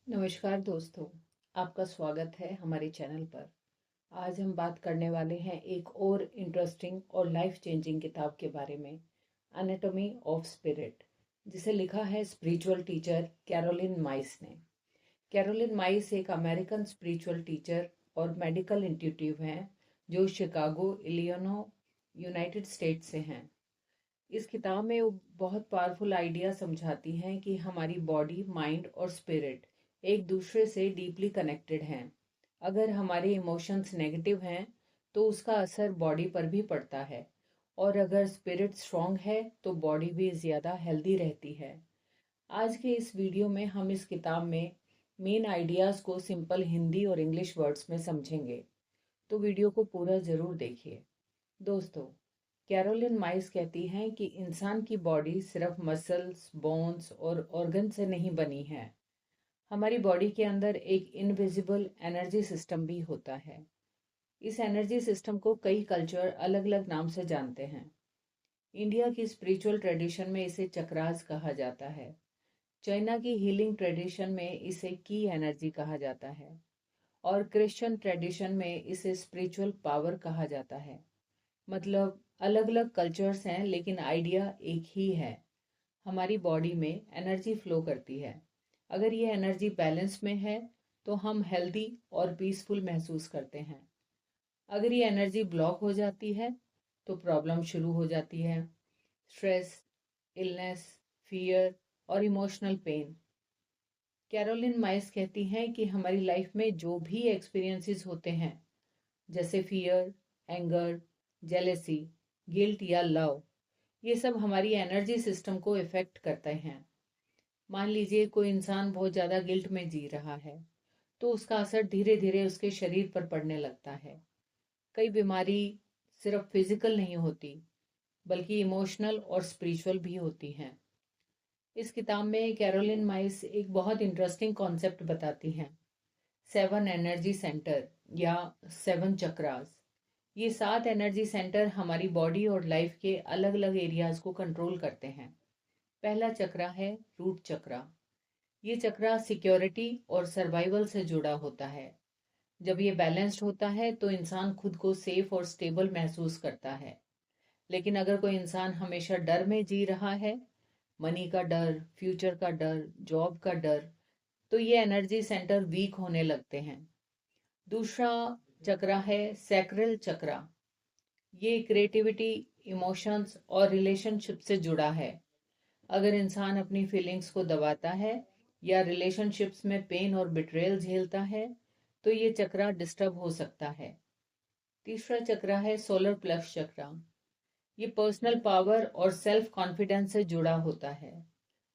नमस्कार दोस्तों, आपका स्वागत है हमारे चैनल पर। आज हम बात करने वाले हैं एक और इंटरेस्टिंग और लाइफ चेंजिंग किताब के बारे में, एनाटॉमी ऑफ स्पिरिट, जिसे लिखा है स्पिरिचुअल टीचर कैरोलिन माइस ने। कैरोलिन माइस एक अमेरिकन स्पिरिचुअल टीचर और मेडिकल इंट्यूटिव हैं जो शिकागो, इलिनॉय, यूनाइटेड स्टेट्स से हैं। इस किताब में वो बहुत पावरफुल आइडिया समझाती हैं कि हमारी बॉडी, माइंड और स्पिरिट एक दूसरे से डीपली कनेक्टेड हैं। अगर हमारे इमोशंस नेगेटिव हैं तो उसका असर बॉडी पर भी पड़ता है, और अगर स्पिरिट स्ट्रांग है तो बॉडी भी ज़्यादा हेल्दी रहती है। आज के इस वीडियो में हम इस किताब में मेन आइडियाज़ को सिंपल हिंदी और इंग्लिश वर्ड्स में समझेंगे, तो वीडियो को पूरा ज़रूर देखिए। दोस्तों, कैरोलिन माइस कहती हैं कि इंसान की बॉडी सिर्फ मसल्स, बोन्स और ऑर्गन से नहीं बनी है। हमारी बॉडी के अंदर एक इनविजिबल एनर्जी सिस्टम भी होता है। इस एनर्जी सिस्टम को कई कल्चर अलग अलग नाम से जानते हैं। इंडिया की स्पिरिचुअल ट्रेडिशन में इसे चक्रास कहा जाता है। चाइना की हीलिंग ट्रेडिशन में इसे की एनर्जी कहा जाता है, और क्रिश्चियन ट्रेडिशन में इसे स्पिरिचुअल पावर कहा जाता है। मतलब अलग अलग कल्चर्स हैं लेकिन आइडिया एक ही है। हमारी बॉडी में एनर्जी फ्लो करती है। अगर ये एनर्जी बैलेंस में है तो हम हेल्दी और पीसफुल महसूस करते हैं। अगर ये एनर्जी ब्लॉक हो जाती है तो प्रॉब्लम शुरू हो जाती है। स्ट्रेस, इलनेस, फियर और इमोशनल पेन। कैरोलिन माइस कहती हैं कि हमारी लाइफ में जो भी एक्सपीरियंसेस होते हैं, जैसे फियर, एंगर, जेलेसी, गिल्ट या लव, ये सब हमारी एनर्जी सिस्टम को इफेक्ट करते हैं। मान लीजिए कोई इंसान बहुत ज़्यादा गिल्ट में जी रहा है तो उसका असर धीरे धीरे उसके शरीर पर पड़ने लगता है। कई बीमारी सिर्फ फिजिकल नहीं होती, बल्कि इमोशनल और स्पिरिचुअल भी होती हैं। इस किताब में कैरोलिन माइस एक बहुत इंटरेस्टिंग कॉन्सेप्ट बताती हैं, 7 एनर्जी सेंटर या 7 चक्रास। ये 7 एनर्जी सेंटर हमारी बॉडी और लाइफ के अलग अलग एरियाज को कंट्रोल करते हैं। पहला चक्रा है रूट चक्रा। ये चक्रा सिक्योरिटी और सर्वाइवल से जुड़ा होता है। जब ये बैलेंस्ड होता है तो इंसान खुद को सेफ और स्टेबल महसूस करता है। लेकिन अगर कोई इंसान हमेशा डर में जी रहा है, मनी का डर, फ्यूचर का डर, जॉब का डर, तो ये एनर्जी सेंटर वीक होने लगते हैं। दूसरा चक्रा है सैक्रल चक्रा। ये क्रिएटिविटी, इमोशंस और रिलेशनशिप से जुड़ा है। अगर इंसान अपनी फीलिंग्स को दबाता है या रिलेशनशिप्स में पेन और बिट्रेयल झेलता है तो ये चक्रा डिस्टर्ब हो सकता है। तीसरा चक्रा है सोलर प्लेक्स चक्रा। ये पर्सनल पावर और सेल्फ कॉन्फिडेंस से जुड़ा होता है।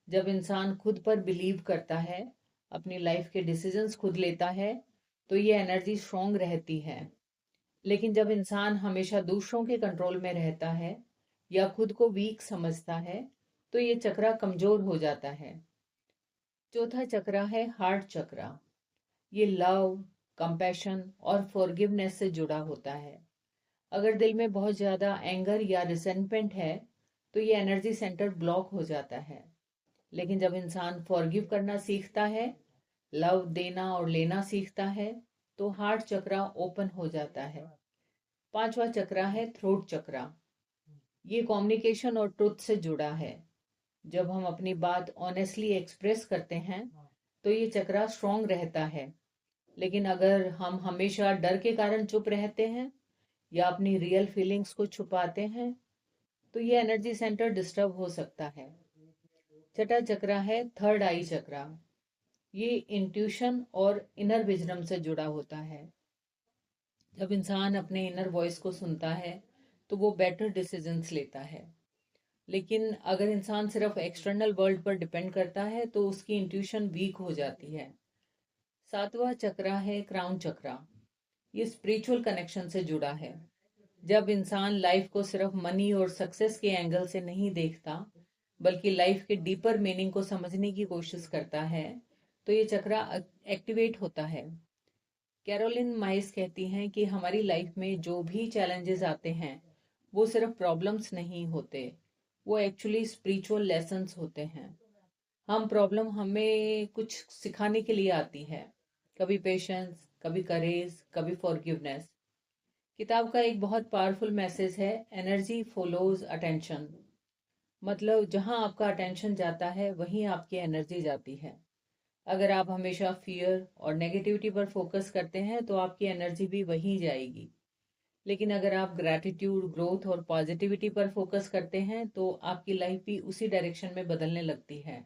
जब इंसान खुद पर बिलीव करता है, अपनी लाइफ के डिसीजंस खुद लेता है, तो ये एनर्जी स्ट्रोंग रहती है। लेकिन जब इंसान हमेशा दूसरों के कंट्रोल में रहता है या खुद को वीक समझता है तो ये चक्रा कमजोर हो जाता है। चौथा चक्रा है हार्ट चक्रा। ये लव, कंपैशन और फॉरगिवनेस से जुड़ा होता है। अगर दिल में बहुत ज़्यादा एंगर या रिसेंटमेंट है तो ये एनर्जी सेंटर ब्लॉक हो जाता है। लेकिन जब इंसान फॉरगिव करना सीखता है, लव देना और लेना सीखता है, तो हार्ट चक्रा ओपन हो जाता है। पांचवा चक्रा है थ्रोट चक्रा। ये कम्युनिकेशन और ट्रुथ से जुड़ा है। जब हम अपनी बात ऑनेस्टली एक्सप्रेस करते हैं तो ये चक्रा स्ट्रांग रहता है। लेकिन अगर हम हमेशा डर के कारण चुप रहते हैं या अपनी रियल फीलिंग्स को छुपाते हैं तो ये एनर्जी सेंटर डिस्टर्ब हो सकता है। छठा चक्रा है थर्ड आई चक्रा। ये इंट्यूशन और इनर विजडम से जुड़ा होता है। जब इंसान अपने इनर वॉइस को सुनता है तो वो बेटर डिसीजंस लेता है। लेकिन अगर इंसान सिर्फ एक्सटर्नल वर्ल्ड पर डिपेंड करता है तो उसकी इंट्यूशन वीक हो जाती है। सातवां चक्रा है क्राउन चक्रा। ये स्पिरिचुअल कनेक्शन से जुड़ा है। जब इंसान लाइफ को सिर्फ मनी और सक्सेस के एंगल से नहीं देखता, बल्कि लाइफ के डीपर मीनिंग को समझने की कोशिश करता है, तो ये चक्रा एक्टिवेट होता है। कैरोलिन माइस कहती हैं कि हमारी लाइफ में जो भी चैलेंजेस आते हैं वो सिर्फ प्रॉब्लम्स नहीं होते, वो एक्चुअली स्पिरिचुअल लेसन्स होते हैं। हम प्रॉब्लम हमें कुछ सिखाने के लिए आती है, कभी पेशेंस, कभी करेज, कभी फॉरगिवनेस। किताब का एक बहुत पावरफुल मैसेज है, एनर्जी फॉलोज अटेंशन। मतलब जहाँ आपका अटेंशन जाता है वहीं आपकी एनर्जी जाती है। अगर आप हमेशा फियर और नेगेटिविटी पर फोकस करते हैं तो आपकी एनर्जी भी वहीं जाएगी। लेकिन अगर आप ग्रैटिट्यूड, ग्रोथ और पॉजिटिविटी पर फोकस करते हैं तो आपकी लाइफ भी उसी डायरेक्शन में बदलने लगती है।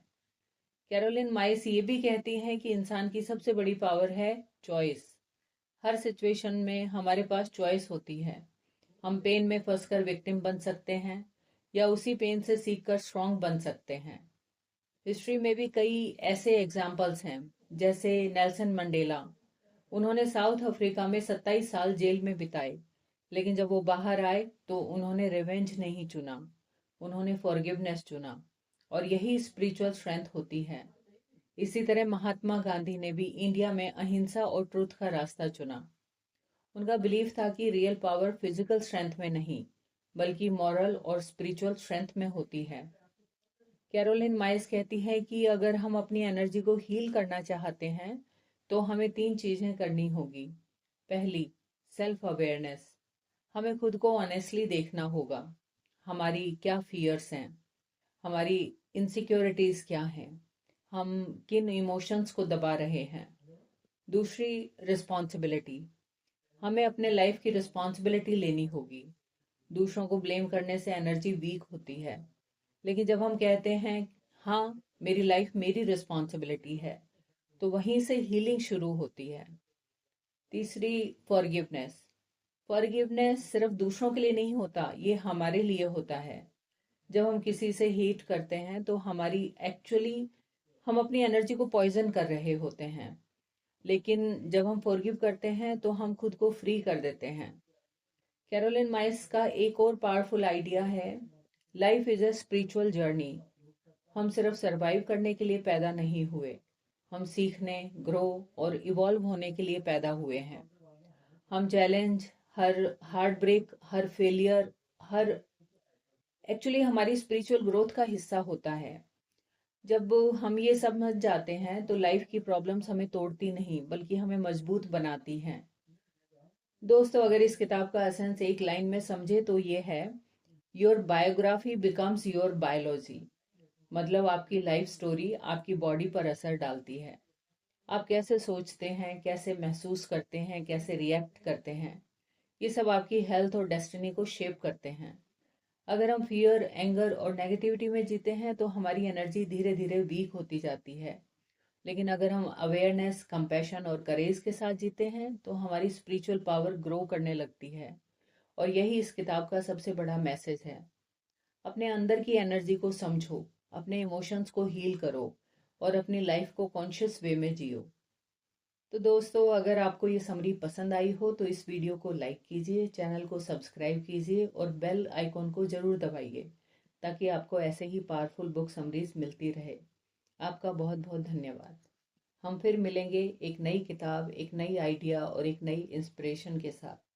कैरोलिन माइस ये भी कहती हैं कि इंसान की सबसे बड़ी पावर है चॉइस। हर सिचुएशन में हमारे पास चॉइस होती है। हम पेन में फंसकर विक्टिम बन सकते हैं या उसी पेन से सीखकर स्ट्रांग बन सकते हैं। हिस्ट्री में भी कई ऐसे एग्जाम्पल्स हैं, जैसे नेल्सन मंडेला। उन्होंने साउथ अफ्रीका में 27 साल जेल में बिताए, लेकिन जब वो बाहर आए तो उन्होंने रिवेंज नहीं चुना, उन्होंने फॉरगिवनेस चुना। और यही स्पिरिचुअल स्ट्रेंथ होती है। इसी तरह महात्मा गांधी ने भी इंडिया में अहिंसा और ट्रुथ का रास्ता चुना। उनका बिलीफ था कि रियल पावर फिजिकल स्ट्रेंथ में नहीं, बल्कि मॉरल और स्पिरिचुअल स्ट्रेंथ में होती है। कैरोलिन माइस कहती है कि अगर हम अपनी एनर्जी को हील करना चाहते हैं तो हमें 3 चीजें करनी होगी। पहली, सेल्फ अवेयरनेस। हमें खुद को ऑनेस्टली देखना होगा। हमारी क्या फियर्स हैं, हमारी इनसिक्योरिटीज क्या हैं, हम किन इमोशंस को दबा रहे हैं। दूसरी, रिस्पॉन्सिबिलिटी। हमें अपने लाइफ की रिस्पॉन्सिबिलिटी लेनी होगी। दूसरों को ब्लेम करने से एनर्जी वीक होती है। लेकिन जब हम कहते हैं हाँ, मेरी लाइफ मेरी रिस्पॉन्सिबिलिटी है, तो वहीं से हीलिंग शुरू होती है। तीसरी, फॉरगिवनेस। फॉरगिवनेस सिर्फ दूसरों के लिए नहीं होता, ये हमारे लिए होता है। जब हम किसी से हेट करते हैं तो हमारी एक्चुअली हम अपनी एनर्जी को पॉइजन कर रहे होते हैं। लेकिन जब हम फॉरगिव करते हैं तो हम खुद को फ्री कर देते हैं। कैरोलिन माइस का एक और पावरफुल आइडिया है, life is a spiritual journey. हम सिर्फ सरवाइव करने के लिए पैदा नहीं हुए, हम सीखने, ग्रो और इवॉल्व होने के लिए पैदा हुए हैं। हम चैलेंज, हर हार्ट ब्रेक, हर फेलियर, हर एक्चुअली हमारी स्पिरिचुअल ग्रोथ का हिस्सा होता है। जब हम ये समझ जाते हैं तो लाइफ की प्रॉब्लम्स हमें तोड़ती नहीं बल्कि हमें मजबूत बनाती हैं। दोस्तों, अगर इस किताब का एसेंस एक लाइन में समझे तो ये है, your biography becomes your biology. मतलब आपकी लाइफ स्टोरी आपकी बॉडी पर असर डालती है। आप कैसे सोचते हैं, कैसे महसूस करते हैं, कैसे रिएक्ट करते हैं, ये सब आपकी हेल्थ और डेस्टिनी को शेप करते हैं। अगर हम फियर, एंगर और नेगेटिविटी में जीते हैं तो हमारी एनर्जी धीरे धीरे वीक होती जाती है। लेकिन अगर हम अवेयरनेस, कंपैशन और करेज के साथ जीते हैं तो हमारी स्पिरिचुअल पावर ग्रो करने लगती है। और यही इस किताब का सबसे बड़ा मैसेज है। अपने अंदर की एनर्जी को समझो, अपने इमोशंस को हील करो और अपनी लाइफ को कॉन्शियस वे में जियो। तो दोस्तों, अगर आपको ये समरी पसंद आई हो तो इस वीडियो को लाइक कीजिए, चैनल को सब्सक्राइब कीजिए और बेल आइकॉन को ज़रूर दबाइए, ताकि आपको ऐसे ही पावरफुल बुक समरीज मिलती रहे। आपका बहुत बहुत धन्यवाद। हम फिर मिलेंगे एक नई किताब, एक नई आइडिया और एक नई इंस्पिरेशन के साथ।